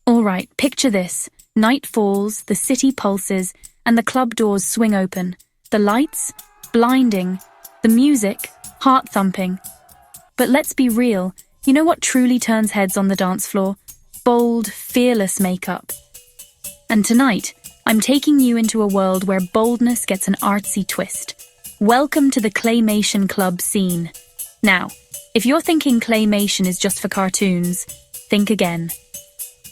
All right, picture this. Night falls, the city pulses, and the club doors swing open. The lights? Blinding. The music? Heart-thumping. But let's be real. You know what truly turns heads on the dance floor? Bold, fearless makeup. And tonight, I'm taking you into a world where boldness gets an artsy twist. Welcome to the Claymation Club scene. Now, if you're thinking claymation is just for cartoons, think again.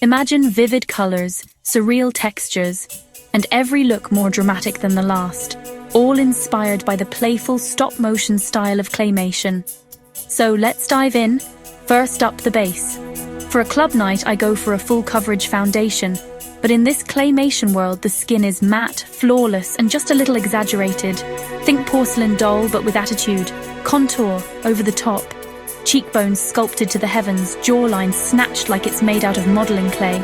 Imagine vivid colors, surreal textures, and every look more dramatic than the last, all inspired by the playful stop-motion style of claymation. So let's dive in. First up, the base. For a club night, I go for a full coverage foundation, but in this claymation world, the skin is matte, flawless, and just a little exaggerated. Think porcelain doll, but with attitude. Contour over the top. Cheekbones sculpted to the heavens, jawline snatched like it's made out of modeling clay.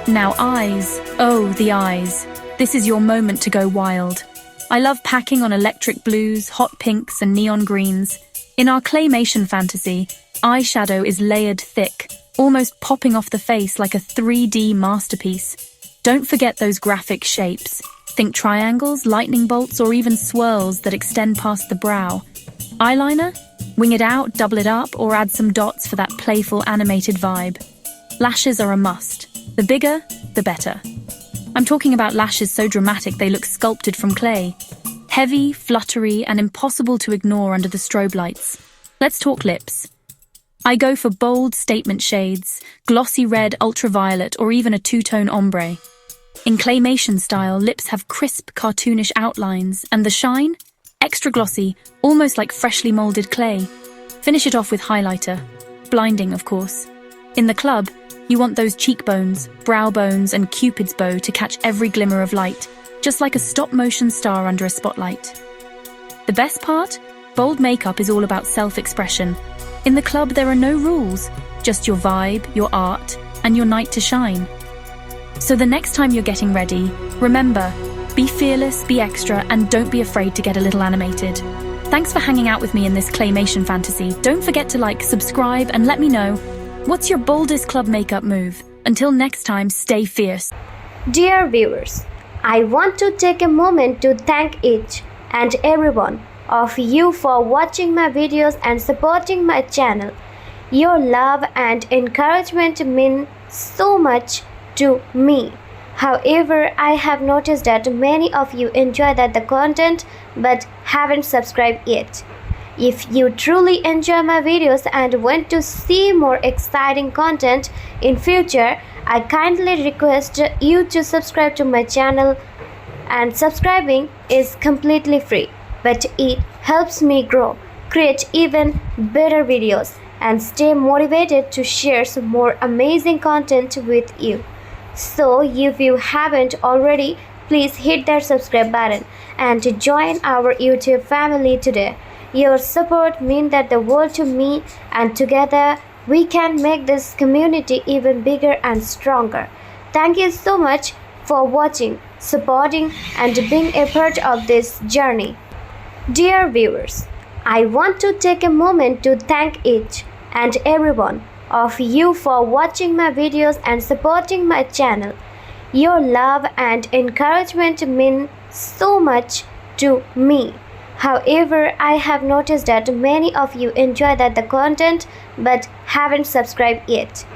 Now eyes. Oh, the eyes. This is your moment to go wild. I love packing on electric blues, hot pinks, and neon greens. In our claymation fantasy, eyeshadow is layered thick, almost popping off the face like a 3D masterpiece. Don't forget those graphic shapes. Think triangles, lightning bolts, or even swirls that extend past the brow. Eyeliner? Wing it out, double it up, or add some dots for that playful animated vibe. Lashes are a must. The bigger, the better. I'm talking about lashes so dramatic they look sculpted from clay. Heavy, fluttery, and impossible to ignore under the strobe lights. Let's talk lips. I go for bold statement shades, glossy red, ultraviolet, or even a two-tone ombre. In claymation style, lips have crisp, cartoonish outlines, and the shine? Extra glossy, almost like freshly molded clay. Finish it off with highlighter. Blinding, of course. In the club, you want those cheekbones, brow bones, and Cupid's bow to catch every glimmer of light, just like a stop-motion star under a spotlight. The best part? Bold makeup is all about self-expression. In the club, there are no rules, just your vibe, your art, and your night to shine. So the next time you're getting ready, remember, be fearless, be extra, and don't be afraid to get a little animated. Thanks for hanging out with me in this claymation fantasy. Don't forget to like, subscribe, and let me know, what's your boldest club makeup move? Until next time, stay fierce. Dear viewers, I want to take a moment to thank each and every one of you for watching my videos and supporting my channel. Your love and encouragement mean so much to me. However, I have noticed that many of you enjoy the content but haven't subscribed yet. If you truly enjoy my videos and want to see more exciting content in future, I kindly request you to subscribe to my channel, and subscribing is completely free, but it helps me grow, create even better videos, and stay motivated to share some more amazing content with you. So if you haven't already, please hit that subscribe button and join our YouTube family today. Your support means the world to me, and together we can make this community even bigger and stronger. Thank you so much for watching, supporting, and being a part of this journey. Dear viewers, I want to take a moment to thank each and every one of you for watching my videos and supporting my channel. Your love and encouragement mean so much to me. However, I have noticed that many of you enjoy the content but haven't subscribed yet.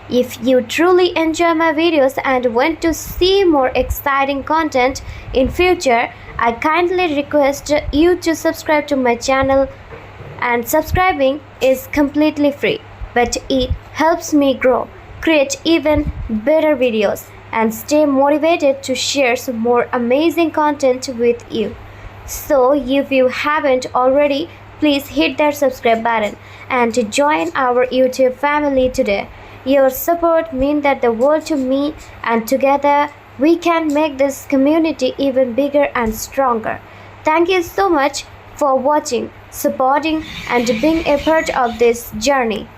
If you truly enjoy my videos and want to see more exciting content in future, I kindly request you to subscribe to my channel, and subscribing is completely free, but it helps me grow, create even better videos, and stay motivated to share some more amazing content with you. So if you haven't already, please hit that subscribe button and join our YouTube family today. Your support means the world to me, and together we can make this community even bigger and stronger. Thank you so much for watching, supporting, and being a part of this journey.